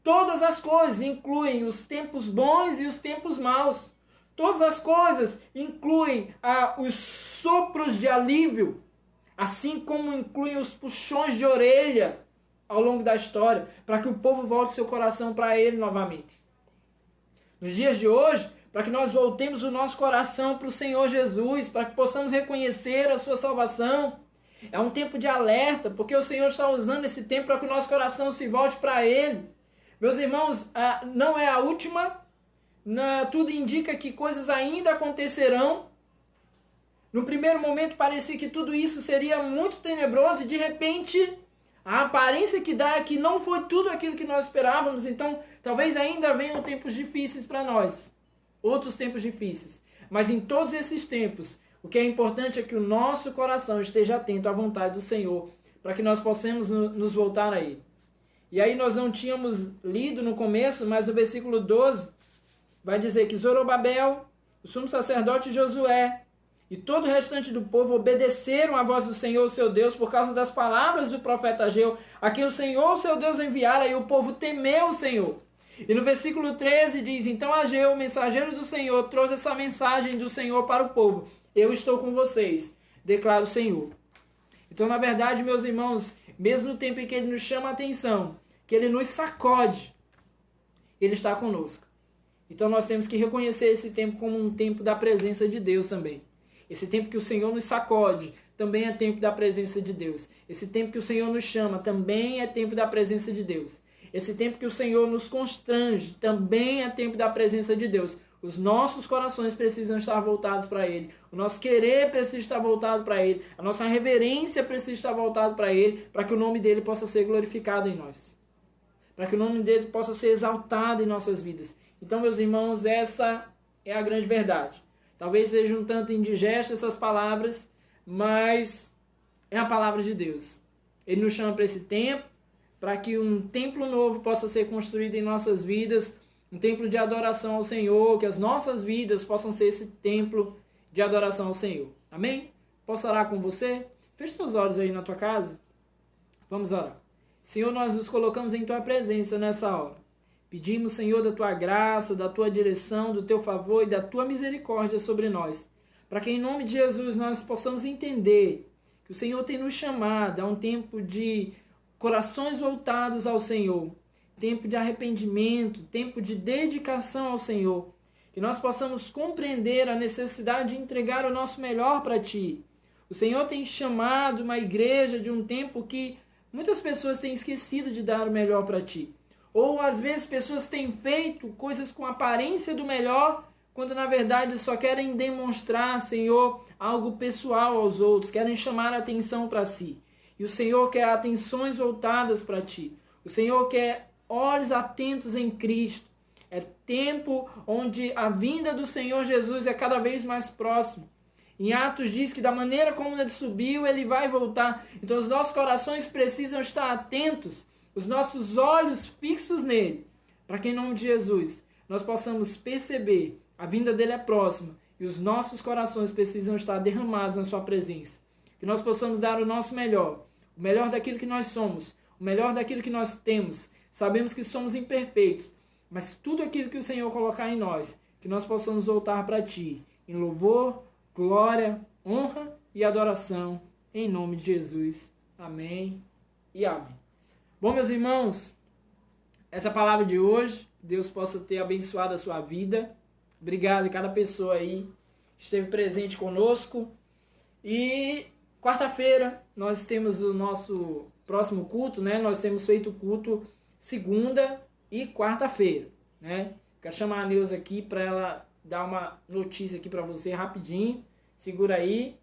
A: Todas as coisas incluem os tempos bons e os tempos maus. Todas as coisas incluem os sopros de alívio, assim como incluem os puxões de orelha ao longo da história, para que o povo volte seu coração para ele novamente. Nos dias de hoje, para que nós voltemos o nosso coração para o Senhor Jesus, para que possamos reconhecer a sua salvação. É um tempo de alerta, porque o Senhor está usando esse tempo para que o nosso coração se volte para Ele. Meus irmãos, não é a última, tudo indica que coisas ainda acontecerão. No primeiro momento parecia que tudo isso seria muito tenebroso e de repente a aparência que dá é que não foi tudo aquilo que nós esperávamos, então talvez ainda venham tempos difíceis para nós, outros tempos difíceis. Mas em todos esses tempos, o que é importante é que o nosso coração esteja atento à vontade do Senhor, para que nós possamos nos voltar a Ele. E aí nós não tínhamos lido no começo, mas o versículo 12 vai dizer que Zorobabel, o sumo sacerdote Josué, e todo o restante do povo obedeceram à voz do Senhor, seu Deus, por causa das palavras do profeta Ageu, a quem o Senhor, seu Deus, enviara, e o povo temeu o Senhor. E no versículo 13 diz, então Ageu, mensageiro do Senhor, trouxe essa mensagem do Senhor para o povo. Eu estou com vocês, declara o Senhor. Então, na verdade, meus irmãos, mesmo no tempo em que Ele nos chama a atenção, que Ele nos sacode, Ele está conosco. Então, nós temos que reconhecer esse tempo como um tempo da presença de Deus também. Esse tempo que o Senhor nos sacode também é tempo da presença de Deus. Esse tempo que o Senhor nos chama também é tempo da presença de Deus. Esse tempo que o Senhor nos constrange também é tempo da presença de Deus. Os nossos corações precisam estar voltados para Ele. O nosso querer precisa estar voltado para Ele. A nossa reverência precisa estar voltada para Ele, para que o nome dEle possa ser glorificado em nós. Para que o nome dEle possa ser exaltado em nossas vidas. Então, meus irmãos, essa é a grande verdade. Talvez seja um tanto indigesta essas palavras, mas é a palavra de Deus. Ele nos chama para esse tempo, para que um templo novo possa ser construído em nossas vidas, um templo de adoração ao Senhor, que as nossas vidas possam ser esse templo de adoração ao Senhor. Amém? Posso orar com você? Feche teus olhos aí na tua casa. Vamos orar. Senhor, nós nos colocamos em tua presença nessa hora. Pedimos, Senhor, da tua graça, da tua direção, do teu favor e da tua misericórdia sobre nós, para que em nome de Jesus nós possamos entender que o Senhor tem nos chamado a um tempo de corações voltados ao Senhor, tempo de arrependimento, tempo de dedicação ao Senhor, que nós possamos compreender a necessidade de entregar o nosso melhor para Ti. O Senhor tem chamado uma igreja de um tempo que muitas pessoas têm esquecido de dar o melhor para Ti. Ou às vezes pessoas têm feito coisas com aparência do melhor, quando na verdade só querem demonstrar, Senhor, algo pessoal aos outros, querem chamar a atenção para si. E o Senhor quer atenções voltadas para Ti. O Senhor quer olhos atentos em Cristo. É tempo onde a vinda do Senhor Jesus é cada vez mais próxima. Em Atos diz que da maneira como Ele subiu, Ele vai voltar. Então os nossos corações precisam estar atentos, os nossos olhos fixos nele, para que em nome de Jesus nós possamos perceber a vinda dele é próxima e os nossos corações precisam estar derramados na sua presença. Que nós possamos dar o nosso melhor, o melhor daquilo que nós somos, o melhor daquilo que nós temos. Sabemos que somos imperfeitos, mas tudo aquilo que o Senhor colocar em nós, que nós possamos voltar para Ti, em louvor, glória, honra e adoração, em nome de Jesus. Amém e amém. Bom, meus irmãos, essa palavra de hoje, Deus possa ter abençoado a sua vida. Obrigado a cada pessoa aí que esteve presente conosco. E quarta-feira nós temos o nosso próximo culto, né? Nós temos feito culto segunda e quarta-feira, né? Quero chamar a Neuza aqui para ela dar uma notícia aqui para você rapidinho. Segura aí.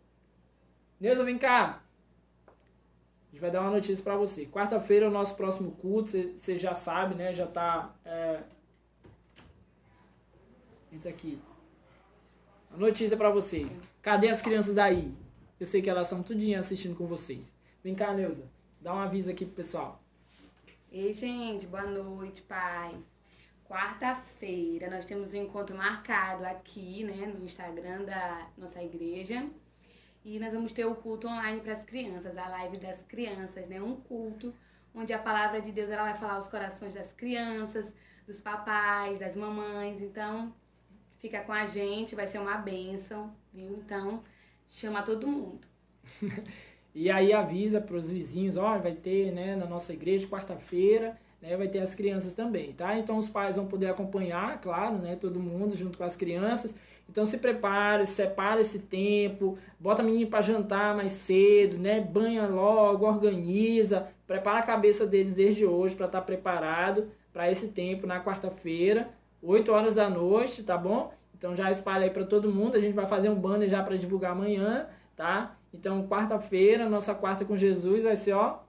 A: Neuza, vem cá. A gente vai dar uma notícia para você. Quarta-feira é o nosso próximo culto, você já sabe, né? Já tá... Entra aqui. Uma notícia para vocês. Cadê as crianças aí? Eu sei que elas estão tudinho assistindo com vocês. Vem cá, Neuza. Dá um aviso aqui pro pessoal.
B: Ei, gente, boa noite, paz. Quarta-feira nós temos um encontro marcado aqui, né, no Instagram da nossa igreja. E nós vamos ter o culto online para as crianças, a live das crianças, né? Um culto onde a palavra de Deus ela vai falar aos corações das crianças, dos papais, das mamães. Então, fica com a gente, vai ser uma bênção, viu? Então, chama todo mundo.
A: E aí avisa para os vizinhos, ó, vai ter, né, na nossa igreja, quarta-feira, né, vai ter as crianças também, tá? Então os pais vão poder acompanhar, claro, né, todo mundo junto com as crianças. Então se prepare, separa esse tempo, bota a menina para jantar mais cedo, né, banha logo, organiza, prepara a cabeça deles desde hoje para estar preparado para esse tempo na quarta-feira, 8 horas da noite, tá bom? Então já espalha aí para todo mundo, a gente vai fazer um banner já para divulgar amanhã, tá? Então quarta-feira, nossa quarta com Jesus vai ser, ó,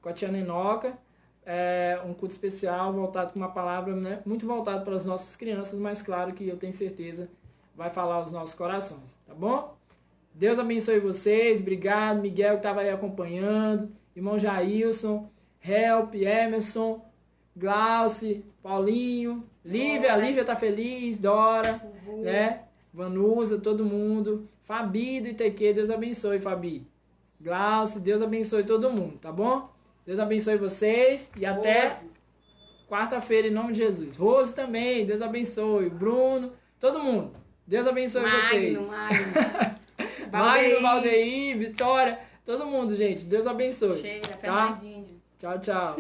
A: com a tia Nenoca, um culto especial voltado com uma palavra, né, muito voltado para as nossas crianças, mas claro que eu tenho certeza vai falar aos nossos corações, tá bom? Deus abençoe vocês, obrigado, Miguel que estava aí acompanhando, irmão Jailson, Help, Emerson, Glauci, Paulinho, Lívia, a Lívia tá feliz, Dora, né, Vanusa, todo mundo, Fabi do ITQ, Deus abençoe, Fabi, Glauci, Deus abençoe todo mundo, tá bom? Deus abençoe vocês e até quarta-feira em nome de Jesus. Rose também, Deus abençoe. Bruno, todo mundo. Deus abençoe vocês. Magno, Valdeir, Vitória, todo mundo, gente. Deus abençoe.
B: Cheira,
A: tá?
B: Fernandinho.
A: Tchau, tchau.